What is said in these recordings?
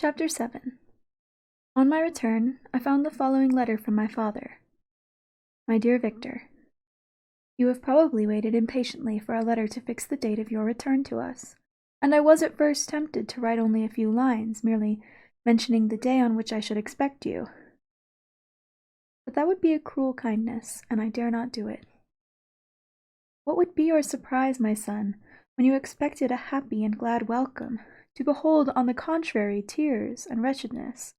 Chapter 7. On my return, I found the following letter from my father. My dear Victor, you have probably waited impatiently for a letter to fix the date of your return to us, and I was at first tempted to write only a few lines, merely mentioning the day on which I should expect you. But that would be a cruel kindness, and I dare not do it. What would be your surprise, my son, when you expected a happy and glad welcome, to behold, on the contrary, tears and wretchedness?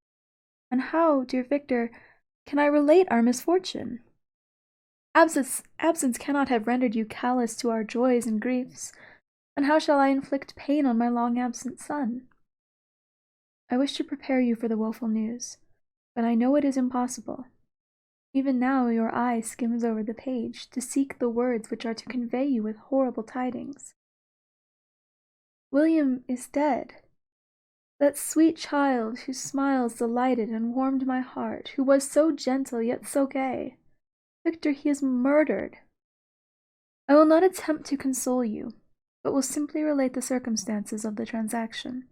And how, dear Victor, can I relate our misfortune? Absence cannot have rendered you callous to our joys and griefs, and how shall I inflict pain on my long-absent son? I wish to prepare you for the woeful news, but I know it is impossible. Even now your eye skims over the page to seek the words which are to convey you with horrible tidings. William is dead. That sweet child whose smiles delighted and warmed my heart, who was so gentle yet so gay. Victor, he is murdered. I will not attempt to console you, but will simply relate the circumstances of the transaction.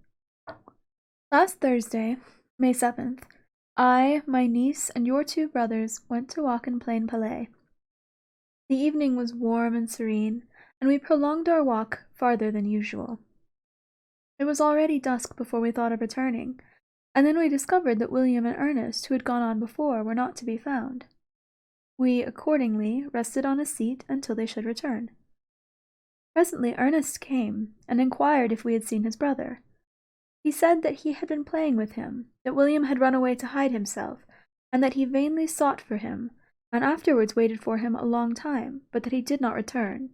Last Thursday, May 7th, I, my niece, and your 2 brothers went to walk in Plain Palais. The evening was warm and serene, and we prolonged our walk farther than usual. It was already dusk before we thought of returning, and then we discovered that William and Ernest, who had gone on before, were not to be found. We accordingly rested on a seat until they should return. Presently Ernest came, and inquired if we had seen his brother. He said that he had been playing with him, that William had run away to hide himself, and that he vainly sought for him, and afterwards waited for him a long time, but that he did not return.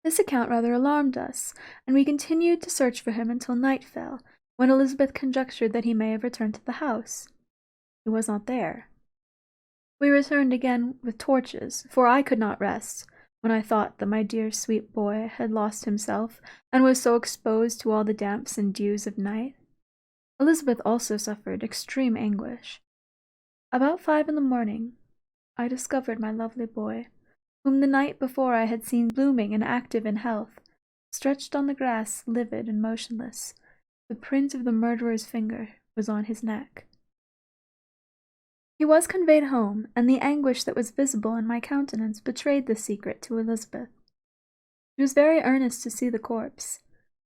This account rather alarmed us, and we continued to search for him until night fell, when Elizabeth conjectured that he may have returned to the house. He was not there. We returned again with torches, for I could not rest, when I thought that my dear sweet boy had lost himself, and was so exposed to all the damps and dews of night. Elizabeth also suffered extreme anguish. About 5 in the morning, I discovered my lovely boy, whom the night before I had seen blooming and active in health, stretched on the grass, livid and motionless. The print of the murderer's finger was on his neck. He was conveyed home, and the anguish that was visible in my countenance betrayed the secret to Elizabeth. She was very earnest to see the corpse.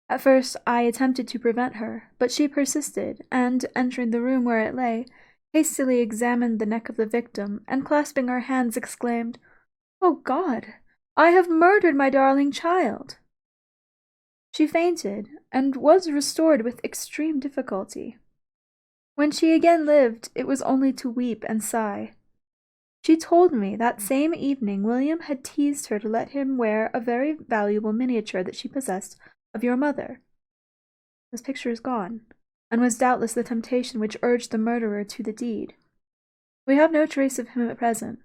At first I attempted to prevent her, but she persisted, and, entering the room where it lay, hastily examined the neck of the victim, and clasping her hands exclaimed, "Oh God! I have murdered my darling child!" She fainted, and was restored with extreme difficulty. When she again lived, it was only to weep and sigh. She told me that same evening William had teased her to let him wear a very valuable miniature that she possessed of your mother. This picture is gone, and was doubtless the temptation which urged the murderer to the deed. We have no trace of him at present,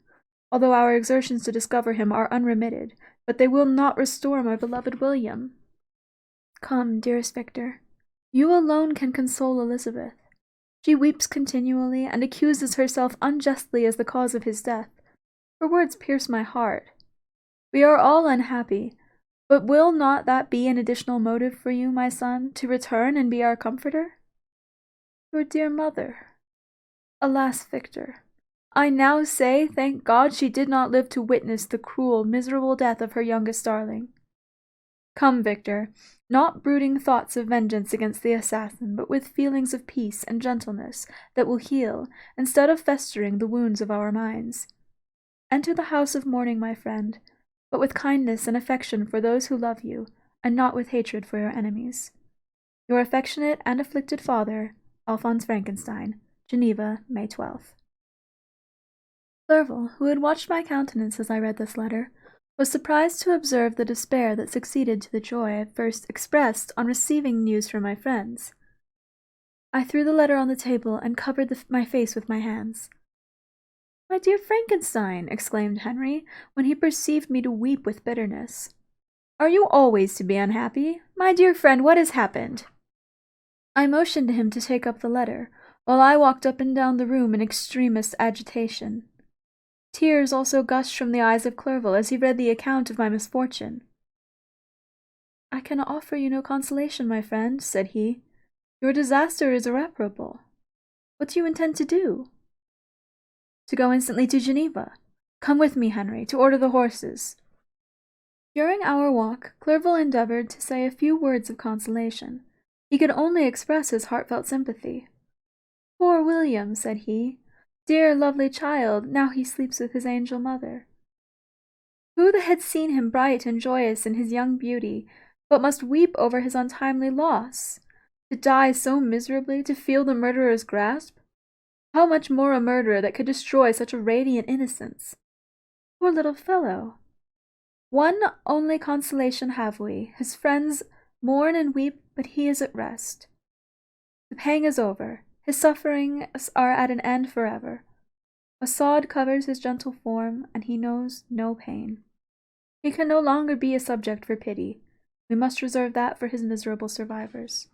although our exertions to discover him are unremitted, but they will not restore my beloved William. Come, dearest Victor, you alone can console Elizabeth. She weeps continually, and accuses herself unjustly as the cause of his death. Her words pierce my heart. We are all unhappy, but will not that be an additional motive for you, my son, to return and be our comforter? Your dear mother. Alas, Victor, I now say, thank God she did not live to witness the cruel, miserable death of her youngest darling. Come, Victor, not brooding thoughts of vengeance against the assassin, but with feelings of peace and gentleness that will heal, instead of festering the wounds of our minds. Enter the house of mourning, my friend, but with kindness and affection for those who love you, and not with hatred for your enemies. Your affectionate and afflicted father, Alphonse Frankenstein, Geneva, May 12th. Clerval, who had watched my countenance as I read this letter, was surprised to observe the despair that succeeded to the joy I first expressed on receiving news from my friends. I threw the letter on the table and covered my face with my hands. "My dear Frankenstein," exclaimed Henry, when he perceived me to weep with bitterness, "are you always to be unhappy? My dear friend, what has happened?" I motioned to him to take up the letter, while I walked up and down the room in extremest agitation. Tears also gushed from the eyes of Clerval as he read the account of my misfortune. "I can offer you no consolation, my friend," said he. Your disaster is irreparable. What do you intend to do? To go instantly to Geneva. Come with me, Henry, to order the horses. During our walk, Clerval endeavored to say a few words of consolation. He could only express his heartfelt sympathy. Poor William, said he. Dear, lovely child, now he sleeps with his angel mother. Who that had seen him bright and joyous in his young beauty, but must weep over his untimely loss? To die so miserably, to feel the murderer's grasp? How much more a murderer that could destroy such a radiant innocence? Poor little fellow! One only consolation have we. His friends mourn and weep, but he is at rest. The pang is over. His sufferings are at an end forever. A sod covers his gentle form, and he knows no pain. He can no longer be a subject for pity. We must reserve that for his miserable survivors.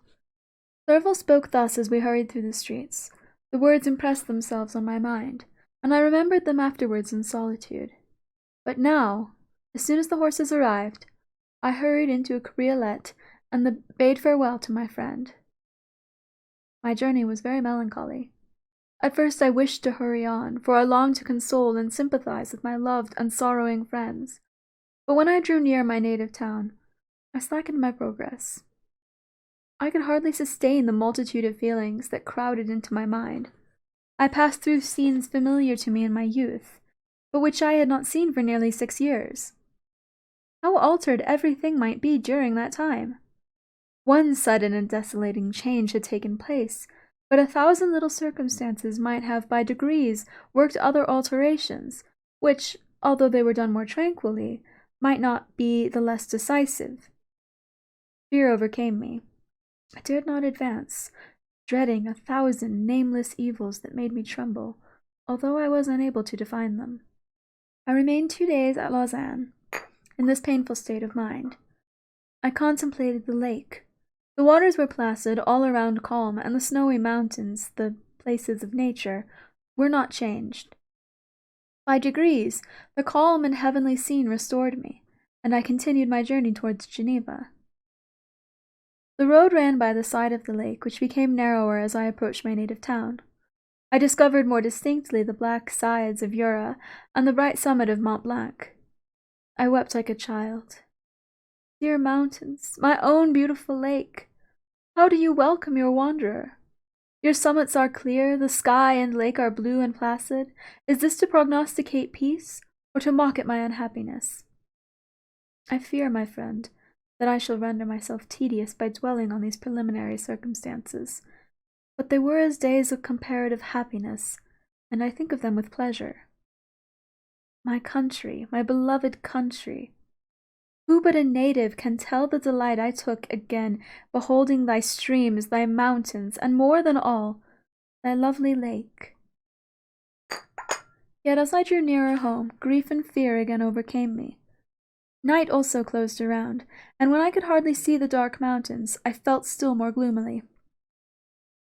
Clerval spoke thus as we hurried through the streets. The words impressed themselves on my mind, and I remembered them afterwards in solitude. But now, as soon as the horses arrived, I hurried into a cabriolet and bade farewell to my friend. My journey was very melancholy. At first I wished to hurry on, for I longed to console and sympathize with my loved and sorrowing friends. But when I drew near my native town, I slackened my progress. I could hardly sustain the multitude of feelings that crowded into my mind. I passed through scenes familiar to me in my youth, but which I had not seen for nearly 6 years. How altered everything might be during that time! One sudden and desolating change had taken place, but 1,000 little circumstances might have by degrees worked other alterations, which, although they were done more tranquilly, might not be the less decisive. Fear overcame me. I dared not advance, dreading 1,000 nameless evils that made me tremble, although I was unable to define them. I remained 2 days at Lausanne, in this painful state of mind. I contemplated the lake. The waters were placid, all around calm, and the snowy mountains, the places of nature, were not changed. By degrees, the calm and heavenly scene restored me, and I continued my journey towards Geneva. The road ran by the side of the lake, which became narrower as I approached my native town. I discovered more distinctly the black sides of Jura and the bright summit of Mont Blanc. I wept like a child. Dear mountains, my own beautiful lake, how do you welcome your wanderer? Your summits are clear, the sky and lake are blue and placid. Is this to prognosticate peace, or to mock at my unhappiness? I fear, my friend, that I shall render myself tedious by dwelling on these preliminary circumstances, but they were as days of comparative happiness, and I think of them with pleasure. My country, my beloved country! Who but a native can tell the delight I took again beholding thy streams, thy mountains, and more than all, thy lovely lake? Yet as I drew nearer home, grief and fear again overcame me. Night also closed around, and when I could hardly see the dark mountains, I felt still more gloomily.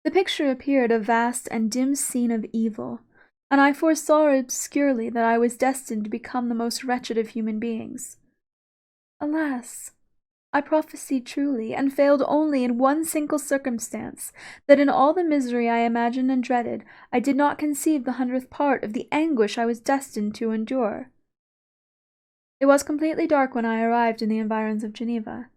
The picture appeared a vast and dim scene of evil, and I foresaw obscurely that I was destined to become the most wretched of human beings. Alas! I prophesied truly, and failed only in one single circumstance, that in all the misery I imagined and dreaded, I did not conceive the 100th part of the anguish I was destined to endure. It was completely dark when I arrived in the environs of Geneva.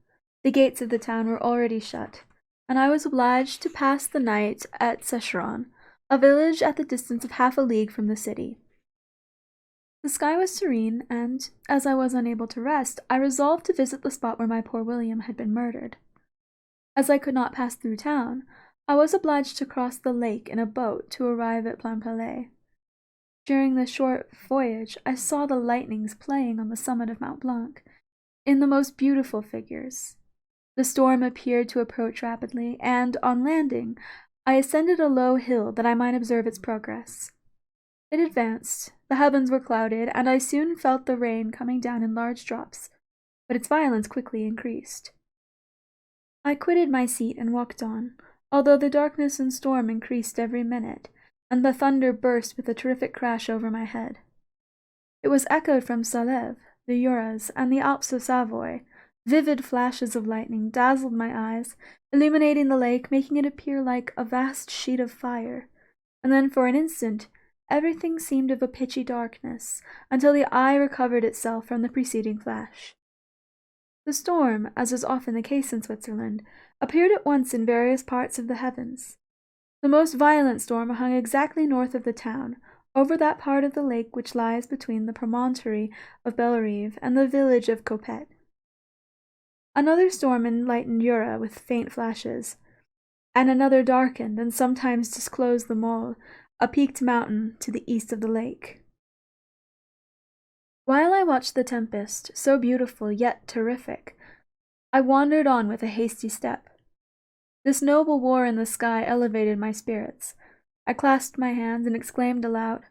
The gates of the town were already shut, and I was obliged to pass the night at Secheron, a village at the distance of half a league from the city. The sky was serene, and, as I was unable to rest, I resolved to visit the spot where my poor William had been murdered. As I could not pass through town, I was obliged to cross the lake in a boat to arrive at Plainpalais. During the short voyage, I saw the lightnings playing on the summit of Mont Blanc, in the most beautiful figures. The storm appeared to approach rapidly, and, on landing, I ascended a low hill that I might observe its progress. It advanced, the heavens were clouded, and I soon felt the rain coming down in large drops, but its violence quickly increased. I quitted my seat and walked on, although the darkness and storm increased every minute, and the thunder burst with a terrific crash over my head. It was echoed from Salève, the Juras, and the Alps of Savoy, Vivid flashes of lightning dazzled my eyes, illuminating the lake, making it appear like a vast sheet of fire. And then for an instant, everything seemed of a pitchy darkness, until the eye recovered itself from the preceding flash. The storm, as is often the case in Switzerland, appeared at once in various parts of the heavens. The most violent storm hung exactly north of the town, over that part of the lake which lies between the promontory of Bellerive and the village of Coppet. Another storm enlightened Jura with faint flashes, and another darkened and sometimes disclosed the mole, a peaked mountain to the east of the lake. While I watched the tempest, so beautiful yet terrific, I wandered on with a hasty step. This noble war in the sky elevated my spirits. I clasped my hands and exclaimed aloud,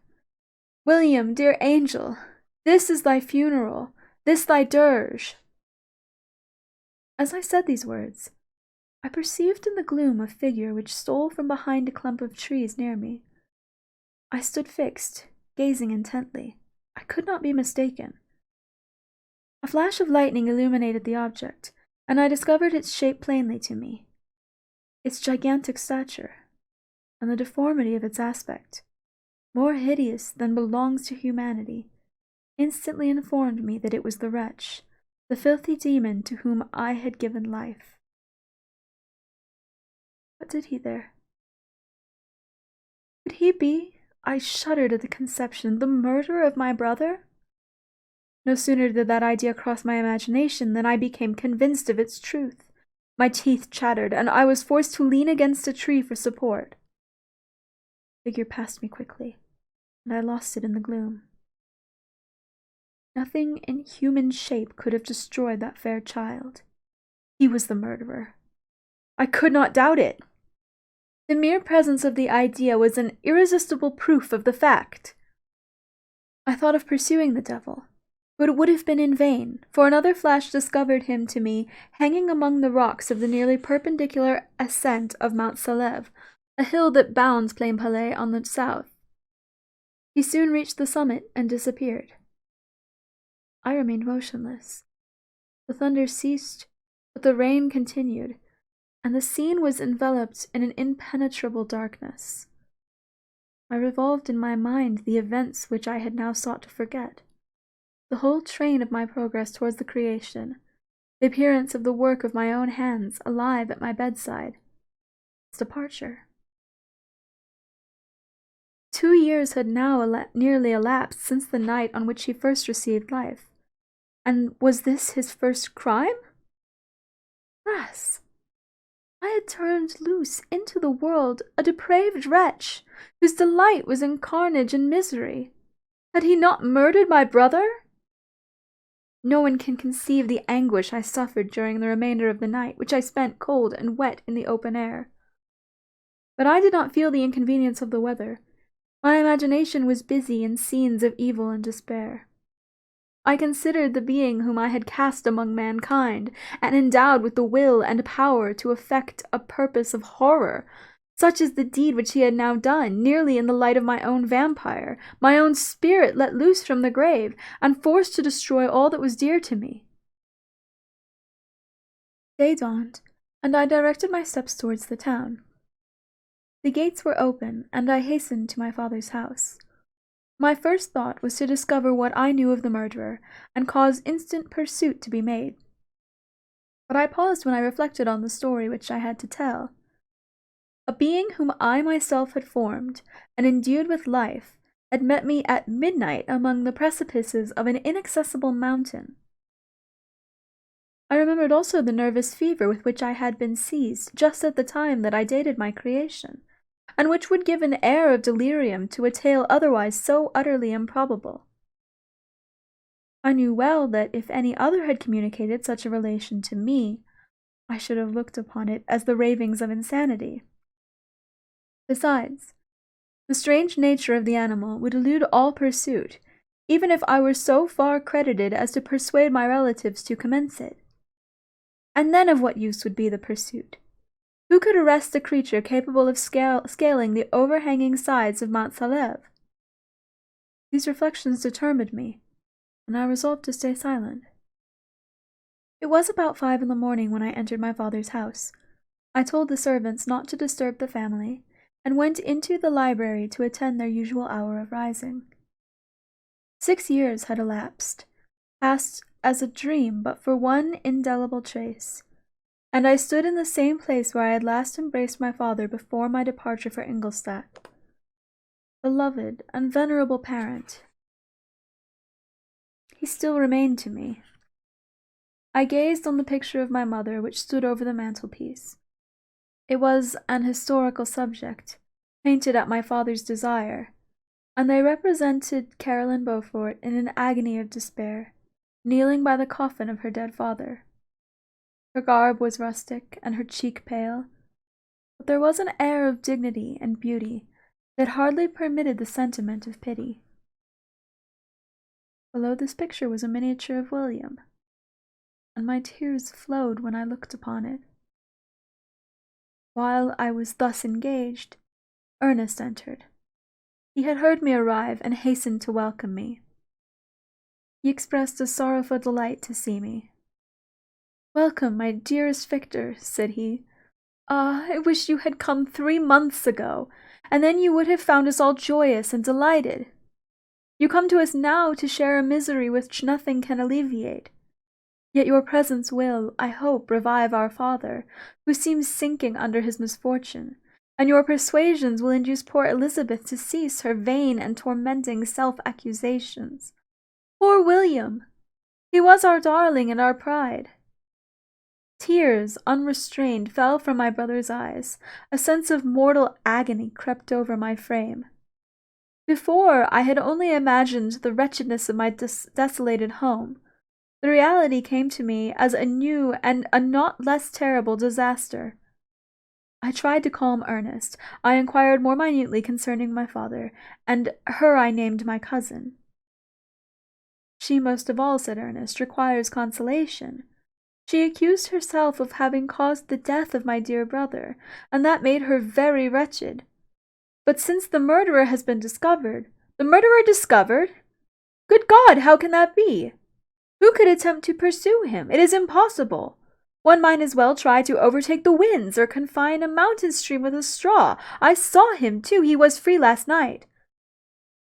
"William, dear angel, this is thy funeral, this thy dirge." As I said these words, I perceived in the gloom a figure which stole from behind a clump of trees near me. I stood fixed, gazing intently. I could not be mistaken. A flash of lightning illuminated the object, and I discovered its shape plainly to me. Its gigantic stature, and the deformity of its aspect, more hideous than belongs to humanity, instantly informed me that it was the wretch, the filthy demon to whom I had given life. What did he there? Could he be, I shuddered at the conception, the murderer of my brother? No sooner did that idea cross my imagination than I became convinced of its truth. My teeth chattered, and I was forced to lean against a tree for support. The figure passed me quickly, and I lost it in the gloom. Nothing in human shape could have destroyed that fair child. He was the murderer. I could not doubt it. The mere presence of the idea was an irresistible proof of the fact. I thought of pursuing the devil, but it would have been in vain, for another flash discovered him to me hanging among the rocks of the nearly perpendicular ascent of Mount Salève, a hill that bounds Plainpalais on the south. He soon reached the summit and disappeared. I remained motionless. The thunder ceased, but the rain continued, and the scene was enveloped in an impenetrable darkness. I revolved in my mind the events which I had now sought to forget, the whole train of my progress towards the creation, the appearance of the work of my own hands alive at my bedside, its departure. 2 years had now nearly elapsed since the night on which he first received life. And was this his first crime? Alas! I had turned loose into the world a depraved wretch, whose delight was in carnage and misery. Had he not murdered my brother? No one can conceive the anguish I suffered during the remainder of the night, which I spent cold and wet in the open air. But I did not feel the inconvenience of the weather. My imagination was busy in scenes of evil and despair. I considered the being whom I had cast among mankind, and endowed with the will and power to effect a purpose of horror. Such is the deed which he had now done, nearly in the light of my own vampire, my own spirit let loose from the grave, and forced to destroy all that was dear to me. Day dawned, and I directed my steps towards the town. The gates were open, and I hastened to my father's house. My first thought was to discover what I knew of the murderer, and cause instant pursuit to be made. But I paused when I reflected on the story which I had to tell. A being whom I myself had formed, and endued with life, had met me at midnight among the precipices of an inaccessible mountain. I remembered also the nervous fever with which I had been seized just at the time that I dated my creation, and which would give an air of delirium to a tale otherwise so utterly improbable. I knew well that if any other had communicated such a relation to me, I should have looked upon it as the ravings of insanity. Besides, the strange nature of the animal would elude all pursuit, even if I were so far credited as to persuade my relatives to commence it. And then of what use would be the pursuit? Who could arrest a creature capable of scaling the overhanging sides of Mount Salève? These reflections determined me, and I resolved to stay silent. It was about 5 in the morning when I entered my father's house. I told the servants not to disturb the family, and went into the library to attend their usual hour of rising. 6 years had elapsed, passed as a dream but for one indelible trace, and I stood in the same place where I had last embraced my father before my departure for Ingolstadt. Beloved and venerable parent, he still remained to me. I gazed on the picture of my mother which stood over the mantelpiece. It was an historical subject, painted at my father's desire, and they represented Caroline Beaufort in an agony of despair, kneeling by the coffin of her dead father. Her garb was rustic, and her cheek pale, but there was an air of dignity and beauty that hardly permitted the sentiment of pity. Below this picture was a miniature of William, and my tears flowed when I looked upon it. While I was thus engaged, Ernest entered. He had heard me arrive and hastened to welcome me. He expressed a sorrowful delight to see me. "Welcome, my dearest Victor," said he. "Ah, I wish you had come 3 months ago, and then you would have found us all joyous and delighted. You come to us now to share a misery which nothing can alleviate. Yet your presence will, I hope, revive our father, who seems sinking under his misfortune, and your persuasions will induce poor Elizabeth to cease her vain and tormenting self-accusations. Poor William! He was our darling and our pride." Tears, unrestrained, fell from my brother's eyes. A sense of mortal agony crept over my frame. Before, I had only imagined the wretchedness of my desolated home. The reality came to me as a new and a not less terrible disaster. I tried to calm Ernest. I inquired more minutely concerning my father, and her I named my cousin. "She most of all," said Ernest, "requires consolation. She accused herself of having caused the death of my dear brother, and that made her very wretched. But since the murderer has been discovered—" "The murderer discovered? Good God, how can that be? Who could attempt to pursue him? It is impossible. One might as well try to overtake the winds, or confine a mountain stream with a straw. I saw him, too. He was free last night."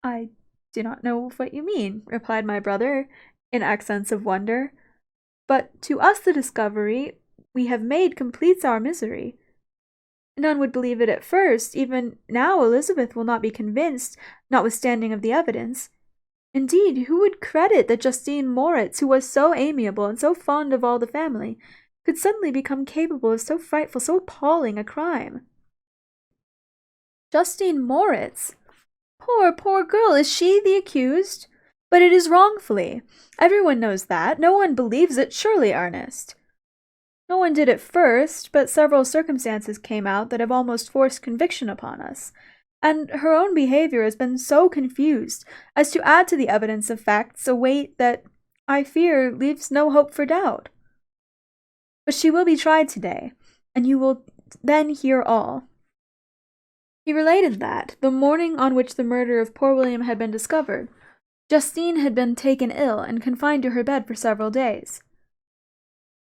"I do not know what you mean," replied my brother, in accents of wonder. "But to us the discovery we have made completes our misery. None would believe it at first. Even now Elizabeth will not be convinced, notwithstanding of the evidence. Indeed, who would credit that Justine Moritz, who was so amiable and so fond of all the family, could suddenly become capable of so frightful, so appalling a crime?" "Justine Moritz? Poor girl! Is she the accused? But it is wrongfully. Everyone knows that. No one believes it, surely, Ernest?" "No one did at first, but several circumstances came out that have almost forced conviction upon us, and her own behavior has been so confused as to add to the evidence of facts a weight that, I fear, leaves no hope for doubt. But she will be tried today, and you will then hear all." He related that, the morning on which the murder of poor William had been discovered, Justine had been taken ill and confined to her bed for several days.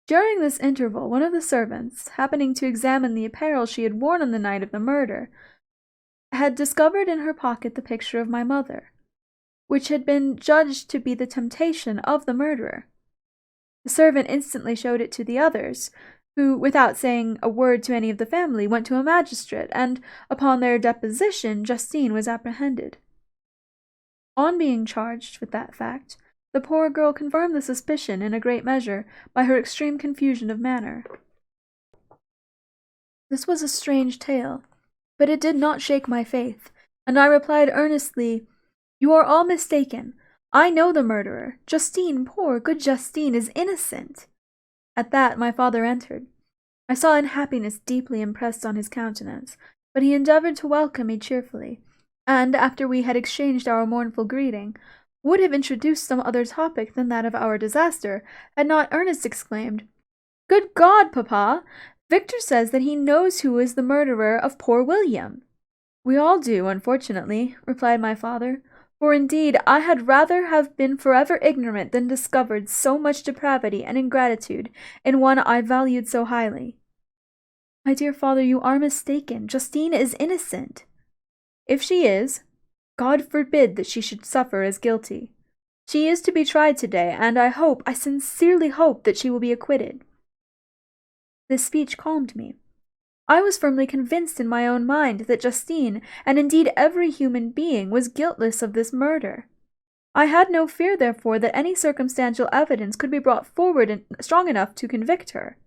During this interval, one of the servants, happening to examine the apparel she had worn on the night of the murder, had discovered in her pocket the picture of my mother, which had been judged to be the temptation of the murderer. The servant instantly showed it to the others, who, without saying a word to any of the family, went to a magistrate, and, upon their deposition, Justine was apprehended. On being charged with that fact, the poor girl confirmed the suspicion in a great measure by her extreme confusion of manner. This was a strange tale, but it did not shake my faith, and I replied earnestly, "You are all mistaken. I know the murderer. Justine, poor, good Justine, is innocent." At that my father entered. I saw unhappiness deeply impressed on his countenance, but he endeavored to welcome me cheerfully, and, after we had exchanged our mournful greeting, would have introduced some other topic than that of our disaster, had not Ernest exclaimed, "Good God, papa! Victor says that he knows who is the murderer of poor William." "We all do, unfortunately," replied my father. For indeed I had rather have been forever ignorant than discovered so much depravity and ingratitude in one I valued so highly. My dear father, you are mistaken. Justine is innocent. If she is, God forbid that she should suffer as guilty. She is to be tried today, and I sincerely hope that she will be acquitted. This speech calmed me. I was firmly convinced in my own mind that Justine, and indeed every human being, was guiltless of this murder. I had no fear, therefore, that any circumstantial evidence could be brought forward strong enough to convict her.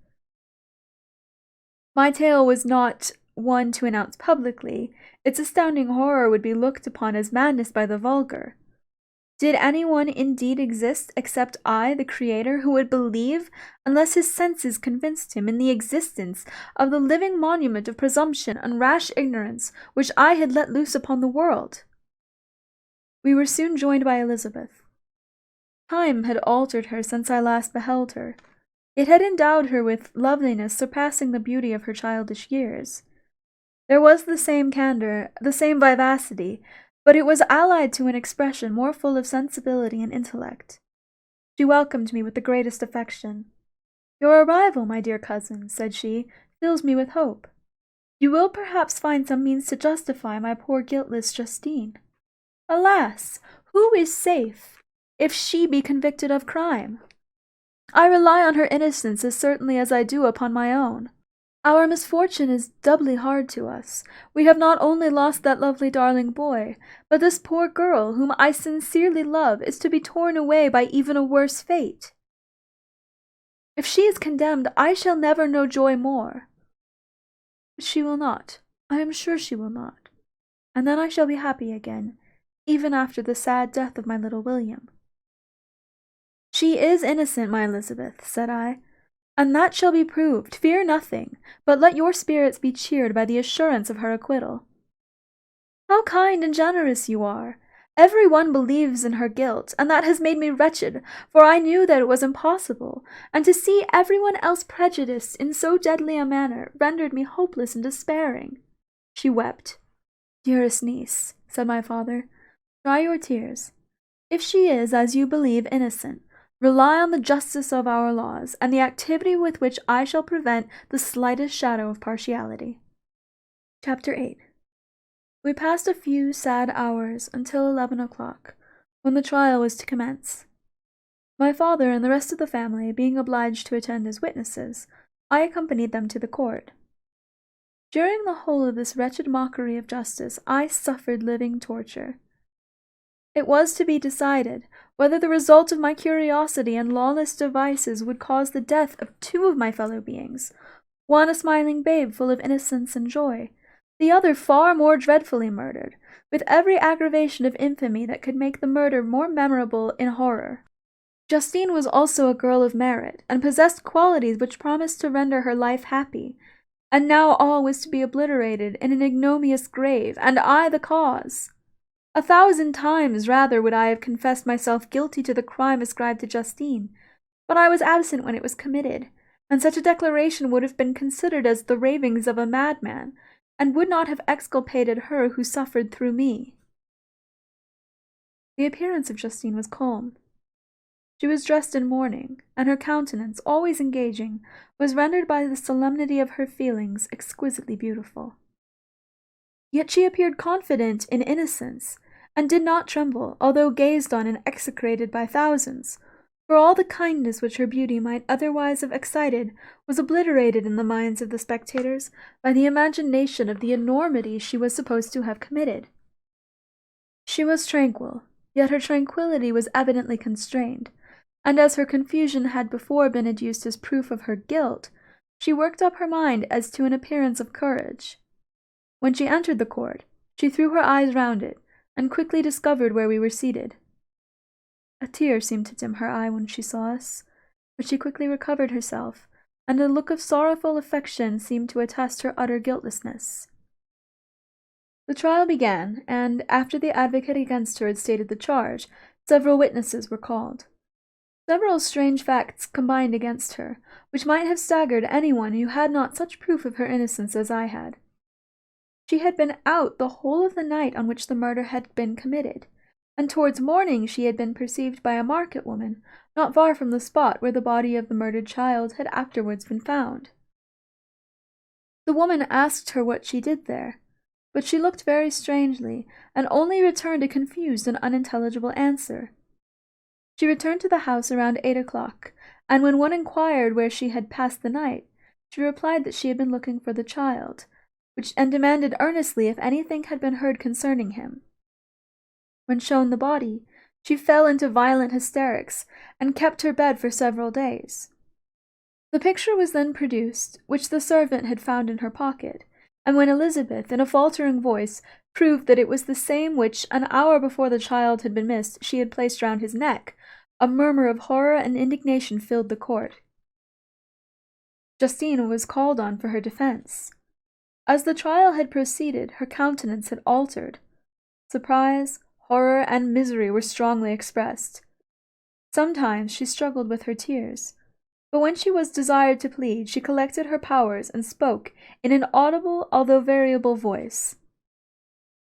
My tale was not one to announce publicly. Its astounding horror would be looked upon as madness by the vulgar. Did anyone indeed exist except I, the Creator, who would believe, unless his senses convinced him, in the existence of the living monument of presumption and rash ignorance which I had let loose upon the world? We were soon joined by Elizabeth. Time had altered her since I last beheld her. It had endowed her with loveliness surpassing the beauty of her childish years. There was the same candour, the same vivacity, but it was allied to an expression more full of sensibility and intellect. She welcomed me with the greatest affection. "Your arrival, my dear cousin," said she, "fills me with hope. You will perhaps find some means to justify my poor guiltless Justine. Alas! Who is safe, if she be convicted of crime? I rely on her innocence as certainly as I do upon my own. Our misfortune is doubly hard to us. We have not only lost that lovely darling boy, but this poor girl, whom I sincerely love, is to be torn away by even a worse fate. If she is condemned, I shall never know joy more. But she will not. I am sure she will not. And then I shall be happy again, even after the sad death of my little William." "She is innocent, my Elizabeth," said I, "and that shall be proved. Fear nothing, but let your spirits be cheered by the assurance of her acquittal." "How kind and generous you are! Every one believes in her guilt, and that has made me wretched, for I knew that it was impossible, and to see every one else prejudiced in so deadly a manner rendered me hopeless and despairing." She wept. "Dearest niece," said my father, "dry your tears. If she is, as you believe, innocent, rely on the justice of our laws, and the activity with which I shall prevent the slightest shadow of partiality." Chapter 8. We passed a few sad hours until 11 o'clock, when the trial was to commence. My father and the rest of the family being obliged to attend as witnesses, I accompanied them to the court. During the whole of this wretched mockery of justice, I suffered living torture. It was to be decided whether the result of my curiosity and lawless devices would cause the death of two of my fellow beings, one a smiling babe full of innocence and joy, the other far more dreadfully murdered, with every aggravation of infamy that could make the murder more memorable in horror. Justine was also a girl of merit, and possessed qualities which promised to render her life happy, and now all was to be obliterated in an ignominious grave, and I the cause. 1,000 times rather would I have confessed myself guilty to the crime ascribed to Justine, but I was absent when it was committed, and such a declaration would have been considered as the ravings of a madman, and would not have exculpated her who suffered through me. The appearance of Justine was calm. She was dressed in mourning, and her countenance, always engaging, was rendered by the solemnity of her feelings exquisitely beautiful. Yet she appeared confident in innocence, and did not tremble, although gazed on and execrated by thousands, for all the kindness which her beauty might otherwise have excited was obliterated in the minds of the spectators by the imagination of the enormity she was supposed to have committed. She was tranquil, yet her tranquillity was evidently constrained, and as her confusion had before been adduced as proof of her guilt, she worked up her mind as to an appearance of courage. When she entered the court, she threw her eyes round it, and quickly discovered where we were seated. A tear seemed to dim her eye when she saw us, but she quickly recovered herself, and a look of sorrowful affection seemed to attest her utter guiltlessness. The trial began, and, after the advocate against her had stated the charge, several witnesses were called. Several strange facts combined against her, which might have staggered anyone who had not such proof of her innocence as I had. She had been out the whole of the night on which the murder had been committed, and towards morning she had been perceived by a market woman, not far from the spot where the body of the murdered child had afterwards been found. The woman asked her what she did there, but she looked very strangely, and only returned a confused and unintelligible answer. She returned to the house around 8 o'clock, and when one inquired where she had passed the night, she replied that she had been looking for the child, and demanded earnestly if anything had been heard concerning him. When shown the body, she fell into violent hysterics, and kept her bed for several days. The picture was then produced, which the servant had found in her pocket, and when Elizabeth, in a faltering voice, proved that it was the same which, an hour before the child had been missed, she had placed round his neck, a murmur of horror and indignation filled the court. Justine was called on for her defense. As the trial had proceeded, her countenance had altered. Surprise, horror, and misery were strongly expressed. Sometimes she struggled with her tears, but when she was desired to plead, she collected her powers and spoke in an audible, although variable voice.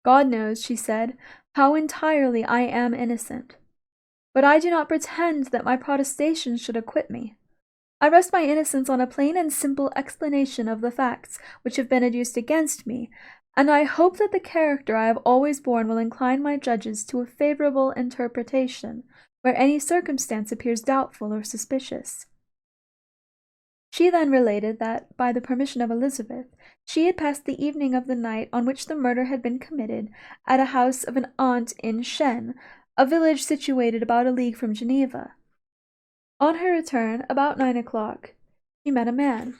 God knows, she said, how entirely I am innocent. But I do not pretend that my protestations should acquit me. I rest my innocence on a plain and simple explanation of the facts which have been adduced against me, and I hope that the character I have always borne will incline my judges to a favorable interpretation, where any circumstance appears doubtful or suspicious. She then related that, by the permission of Elizabeth, she had passed the evening of the night on which the murder had been committed at a house of an aunt in Chêne, a village situated about a league from Geneva. On her return, about 9 o'clock, she met a man,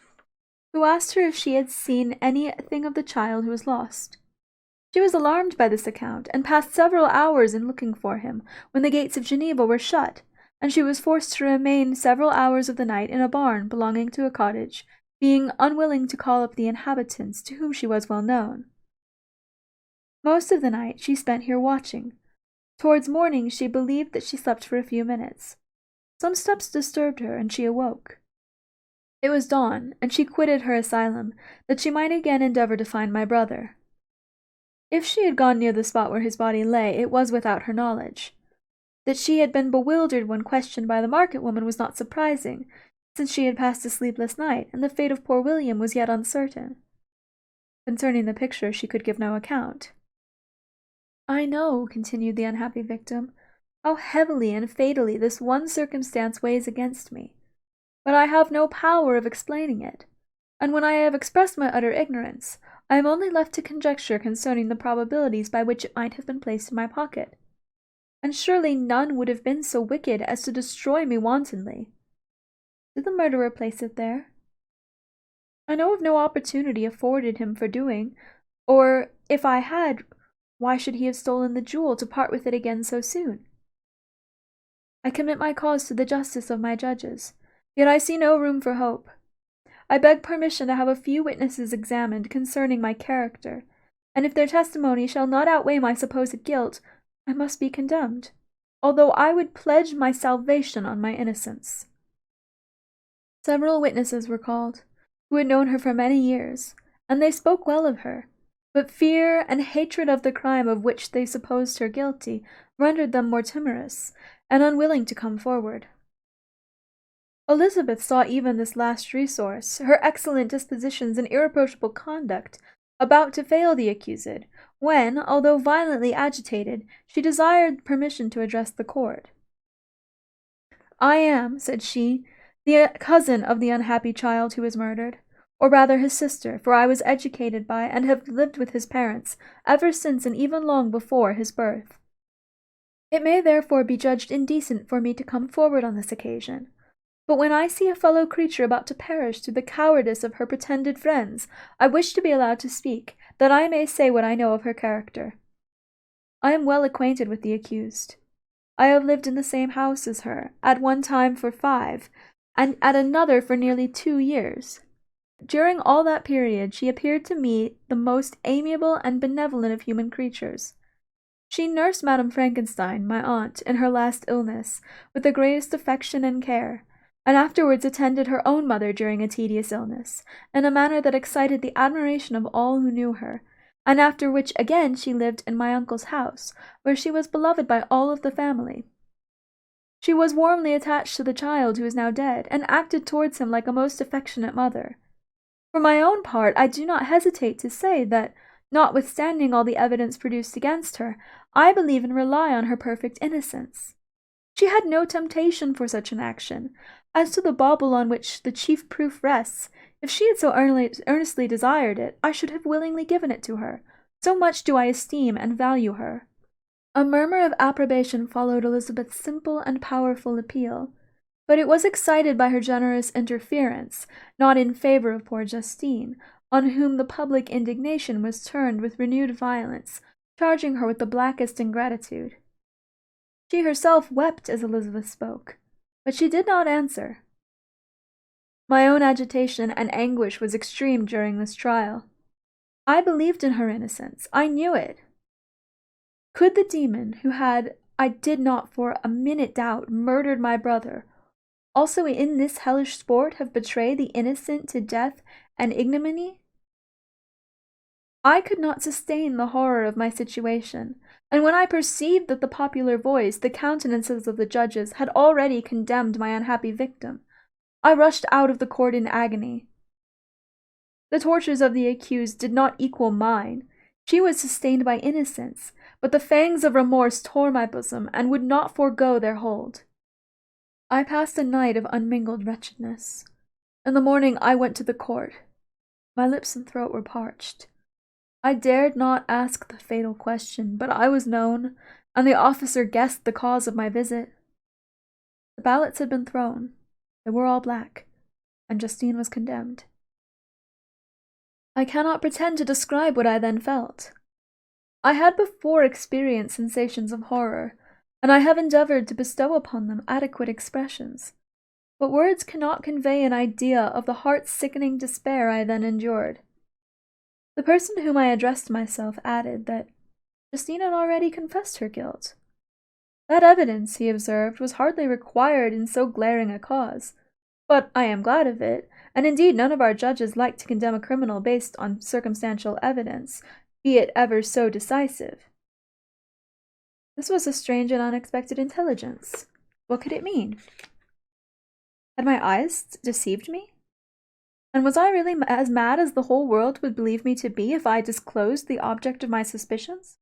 who asked her if she had seen anything of the child who was lost. She was alarmed by this account, and passed several hours in looking for him, when the gates of Geneva were shut, and she was forced to remain several hours of the night in a barn belonging to a cottage, being unwilling to call up the inhabitants, to whom she was well known. Most of the night she spent here watching. Towards morning she believed that she slept for a few minutes. Some steps disturbed her, and she awoke. It was dawn, and she quitted her asylum, that she might again endeavour to find my brother. If she had gone near the spot where his body lay, it was without her knowledge. That she had been bewildered when questioned by the market woman was not surprising, since she had passed a sleepless night, and the fate of poor William was yet uncertain. Concerning the picture she could give no account. I know, continued the unhappy victim, how heavily and fatally this one circumstance weighs against me, but I have no power of explaining it, and when I have expressed my utter ignorance, I am only left to conjecture concerning the probabilities by which it might have been placed in my pocket. And surely none would have been so wicked as to destroy me wantonly. Did the murderer place it there? I know of no opportunity afforded him for doing, or, if I had, why should he have stolen the jewel to part with it again so soon? I commit my cause to the justice of my judges, yet I see no room for hope. I beg permission to have a few witnesses examined concerning my character, and if their testimony shall not outweigh my supposed guilt, I must be condemned, although I would pledge my salvation on my innocence. Several witnesses were called, who had known her for many years, and they spoke well of her, but fear and hatred of the crime of which they supposed her guilty rendered them more timorous, and unwilling to come forward. Elizabeth saw even this last resource, her excellent dispositions and irreproachable conduct, about to fail the accused, when, although violently agitated, she desired permission to address the court. I am, said she, the cousin of the unhappy child who was murdered, or rather his sister, for I was educated by and have lived with his parents ever since and even long before his birth. It may therefore be judged indecent for me to come forward on this occasion. But when I see a fellow creature about to perish through the cowardice of her pretended friends, I wish to be allowed to speak, that I may say what I know of her character. I am well acquainted with the accused. I have lived in the same house as her, at one time for 5, and at another for nearly 2 years. During all that period she appeared to me the most amiable and benevolent of human creatures. She nursed Madame Frankenstein, my aunt, in her last illness, with the greatest affection and care, and afterwards attended her own mother during a tedious illness, in a manner that excited the admiration of all who knew her, and after which again she lived in my uncle's house, where she was beloved by all of the family. She was warmly attached to the child who is now dead, and acted towards him like a most affectionate mother. For my own part, I do not hesitate to say that, notwithstanding all the evidence produced against her, I believe and rely on her perfect innocence. She had no temptation for such an action. As to the bauble on which the chief proof rests, if she had so earnestly desired it, I should have willingly given it to her. So much do I esteem and value her. A murmur of approbation followed Elizabeth's simple and powerful appeal, but it was excited by her generous interference, not in favor of poor Justine, on whom the public indignation was turned with renewed violence, charging her with the blackest ingratitude. She herself wept as Elizabeth spoke, but she did not answer. My own agitation and anguish was extreme during this trial. I believed in her innocence. I knew it. Could the demon who had, I did not for a minute doubt, murdered my brother, also in this hellish sport have betrayed the innocent to death and ignominy? I could not sustain the horror of my situation, and when I perceived that the popular voice, the countenances of the judges, had already condemned my unhappy victim, I rushed out of the court in agony. The tortures of the accused did not equal mine. She was sustained by innocence, but the fangs of remorse tore my bosom and would not forego their hold. I passed a night of unmingled wretchedness. In the morning I went to the court. My lips and throat were parched. I dared not ask the fatal question, but I was known, and the officer guessed the cause of my visit. The ballots had been thrown. They were all black, and Justine was condemned. I cannot pretend to describe what I then felt. I had before experienced sensations of horror, and I have endeavored to bestow upon them adequate expressions, but words cannot convey an idea of the heart-sickening despair I then endured. The person to whom I addressed myself added that Justine had already confessed her guilt. That evidence, he observed, was hardly required in so glaring a cause, but I am glad of it, and indeed none of our judges like to condemn a criminal based on circumstantial evidence, be it ever so decisive. This was a strange and unexpected intelligence. What could it mean? Had my eyes deceived me? And was I really as mad as the whole world would believe me to be if I disclosed the object of my suspicions?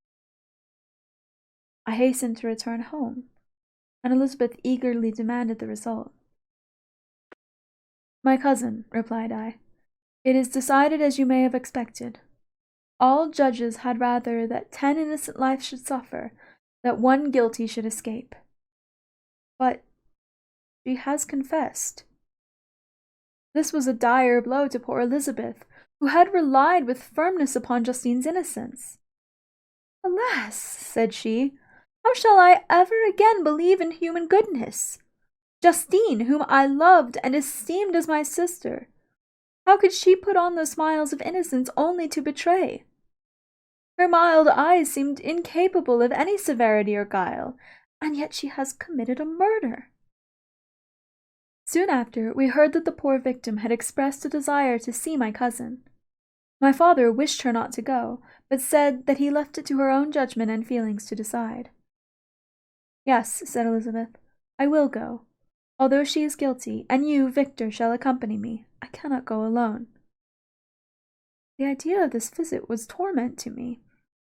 I hastened to return home, and Elizabeth eagerly demanded the result. "My cousin," replied I, "it is decided as you may have expected. All judges had rather that 10 innocent lives should suffer, that 1 guilty should escape. But she has confessed." This was a dire blow to poor Elizabeth, who had relied with firmness upon Justine's innocence. "Alas," said she, "how shall I ever again believe in human goodness? Justine, whom I loved and esteemed as my sister, how could she put on those smiles of innocence only to betray? Her mild eyes seemed incapable of any severity or guile, and yet she has committed a murder." Soon after, we heard that the poor victim had expressed a desire to see my cousin. My father wished her not to go, but said that he left it to her own judgment and feelings to decide. "Yes," said Elizabeth, "I will go, although she is guilty, and you, Victor, shall accompany me. I cannot go alone." The idea of this visit was torment to me,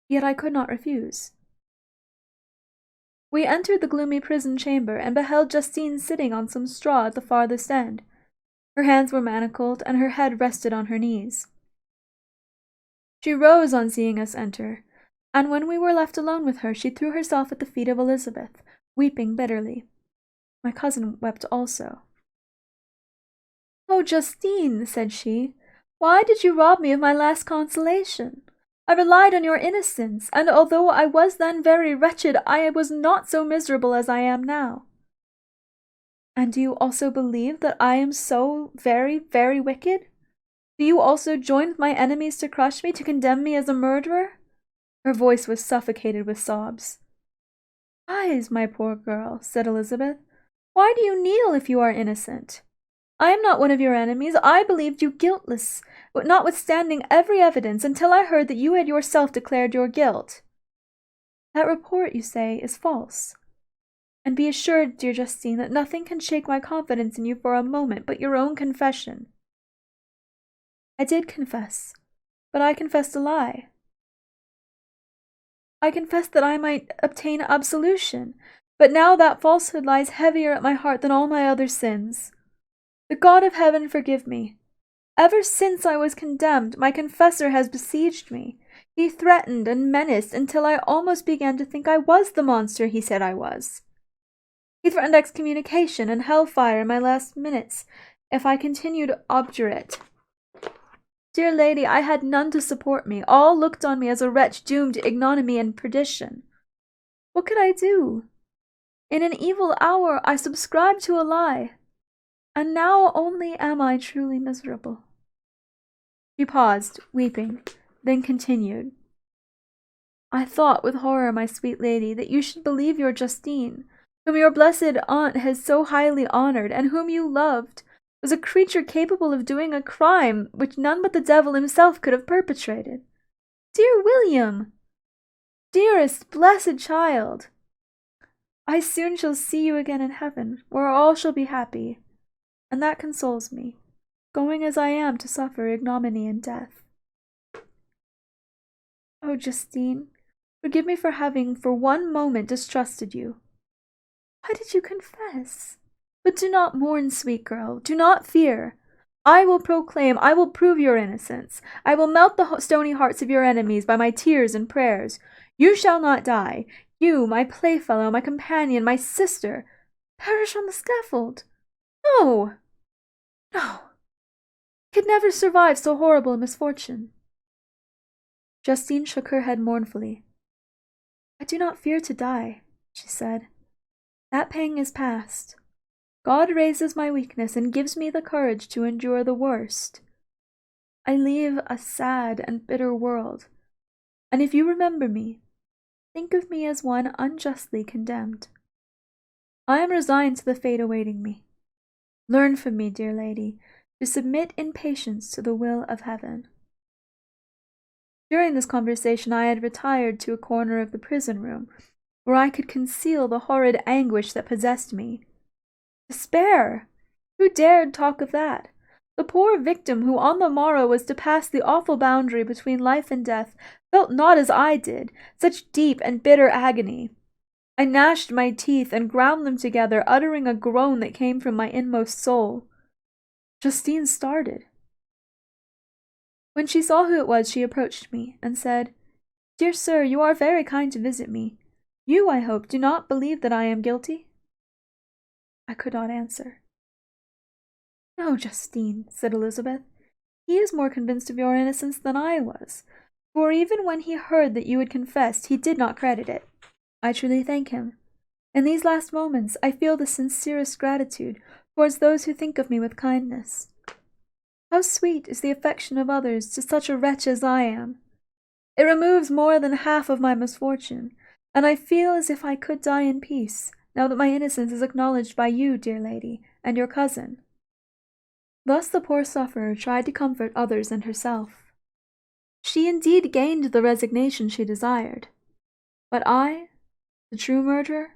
yet I could not refuse. We entered the gloomy prison chamber and beheld Justine sitting on some straw at the farthest end. Her hands were manacled, and her head rested on her knees. She rose on seeing us enter, and when we were left alone with her, she threw herself at the feet of Elizabeth, weeping bitterly. My cousin wept also. "Oh, Justine," said she, "why did you rob me of my last consolation? I relied on your innocence, and although I was then very wretched, I was not so miserable as I am now." "And do you also believe that I am so very, very wicked? Do you also join with my enemies to crush me, to condemn me as a murderer?" Her voice was suffocated with sobs. "Rise, my poor girl," said Elizabeth. "Why do you kneel if you are innocent? I am not one of your enemies. I believed you guiltless, notwithstanding every evidence, until I heard that you had yourself declared your guilt. That report, you say, is false. And be assured, dear Justine, that nothing can shake my confidence in you for a moment but your own confession. I did confess, but I confessed a lie. I confessed that I might obtain absolution, but now that falsehood lies heavier at my heart than all my other sins. The God of heaven forgive me. Ever since I was condemned, my confessor has besieged me. He threatened and menaced until I almost began to think I was the monster he said I was. He threatened excommunication and hellfire in my last minutes if I continued obdurate. Dear lady, I had none to support me. All looked on me as a wretch doomed to ignominy and perdition. What could I do? In an evil hour I subscribed to a lie, and now only am I truly miserable. She paused, weeping, then continued. I thought with horror, my sweet lady, that you should believe your Justine, whom your blessed aunt has so highly honoured, and whom you loved, was a creature capable of doing a crime which none but the devil himself could have perpetrated. Dear William! Dearest, blessed child! I soon shall see you again in heaven, where all shall be happy, and that consoles me, going as I am to suffer ignominy and death. Oh, Justine, forgive me for having for one moment distrusted you. Why did you confess? But do not mourn, sweet girl, do not fear. I will proclaim, I will prove your innocence. I will melt the stony hearts of your enemies by my tears and prayers. You shall not die. You, my playfellow, my companion, my sister, perish on the scaffold. No! No! I could never survive so horrible a misfortune. Justine shook her head mournfully. I do not fear to die, she said. That pang is past. God raises my weakness and gives me the courage to endure the worst. I leave a sad and bitter world, and if you remember me, think of me as one unjustly condemned. I am resigned to the fate awaiting me. Learn from me, dear lady, to submit in patience to the will of heaven. During this conversation I had retired to a corner of the prison room, where I could conceal the horrid anguish that possessed me. Despair! Who dared talk of that? The poor victim who on the morrow was to pass the awful boundary between life and death felt not as I did, such deep and bitter agony. I gnashed my teeth and ground them together, uttering a groan that came from my inmost soul. Justine started. When she saw who it was, she approached me and said, Dear sir, you are very kind to visit me. You, I hope, do not believe that I am guilty? I could not answer. No, Justine, said Elizabeth. He is more convinced of your innocence than I was, for even when he heard that you had confessed, he did not credit it. I truly thank him. In these last moments, I feel the sincerest gratitude towards those who think of me with kindness. How sweet is the affection of others to such a wretch as I am! It removes more than half of my misfortune, and I feel as if I could die in peace, now that my innocence is acknowledged by you, dear lady, and your cousin. Thus the poor sufferer tried to comfort others and herself. She indeed gained the resignation she desired, but I, the true murderer,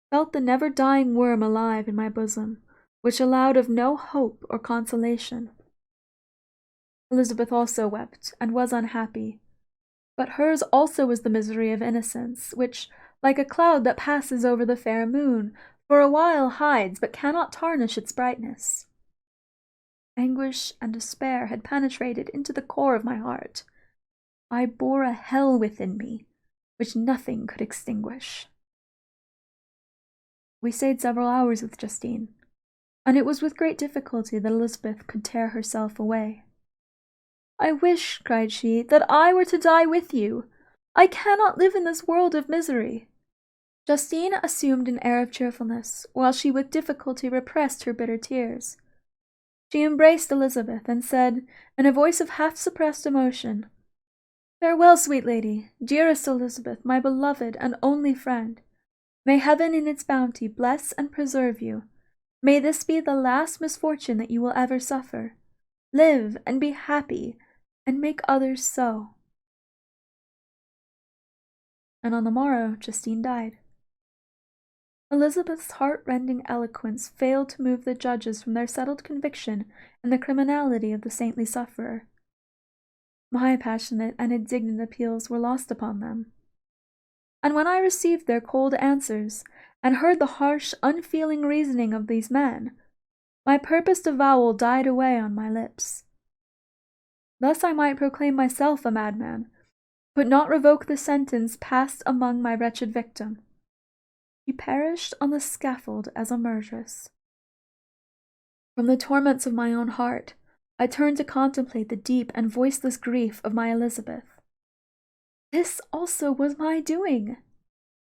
felt the never-dying worm alive in my bosom, which allowed of no hope or consolation. Elizabeth also wept, and was unhappy, but hers also was the misery of innocence, which, like a cloud that passes over the fair moon, for a while hides, but cannot tarnish its brightness. Anguish and despair had penetrated into the core of my heart. I bore a hell within me, which nothing could extinguish. We stayed several hours with Justine, and it was with great difficulty that Elizabeth could tear herself away. I wish, cried she, that I were to die with you. I cannot live in this world of misery. Justine assumed an air of cheerfulness, while she with difficulty repressed her bitter tears. She embraced Elizabeth, and said, in a voice of half-suppressed emotion, Farewell, sweet lady, dearest Elizabeth, my beloved and only friend. May heaven in its bounty bless and preserve you. May this be the last misfortune that you will ever suffer. Live and be happy, and make others so." And on the morrow, Justine died. Elizabeth's heart-rending eloquence failed to move the judges from their settled conviction in the criminality of the saintly sufferer. My passionate and indignant appeals were lost upon them. And when I received their cold answers, and heard the harsh, unfeeling reasoning of these men, my purposed avowal died away on my lips. Thus I might proclaim myself a madman, but not revoke the sentence passed among my wretched victim. He perished on the scaffold as a murderess. From the torments of my own heart, I turned to contemplate the deep and voiceless grief of my Elizabeth. This also was my doing,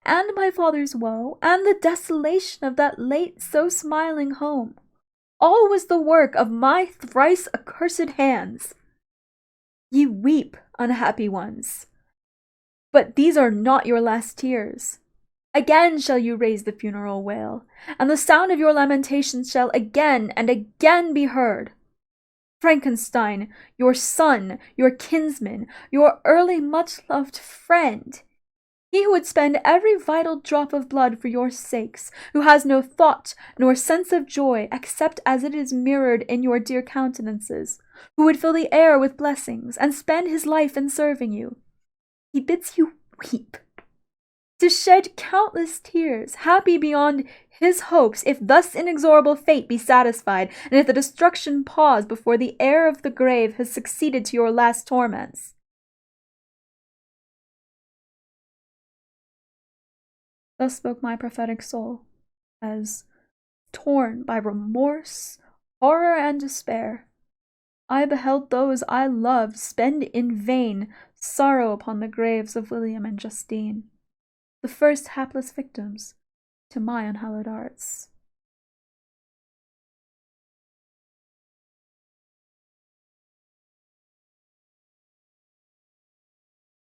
and my father's woe, and the desolation of that late so smiling home. All was the work of my thrice accursed hands. Ye weep, unhappy ones, but these are not your last tears. Again shall you raise the funeral wail, and the sound of your lamentations shall again and again be heard. Frankenstein, your son, your kinsman, your early much-loved friend, he who would spend every vital drop of blood for your sakes, who has no thought nor sense of joy except as it is mirrored in your dear countenances, who would fill the air with blessings and spend his life in serving you, he bids you weep, to shed countless tears, happy beyond his hopes, if thus inexorable fate be satisfied, and if the destruction pause before the air of the grave has succeeded to your last torments. Thus spoke my prophetic soul, as, torn by remorse, horror, and despair, I beheld those I loved spend in vain sorrow upon the graves of William and Justine, the first hapless victims to my unhallowed arts.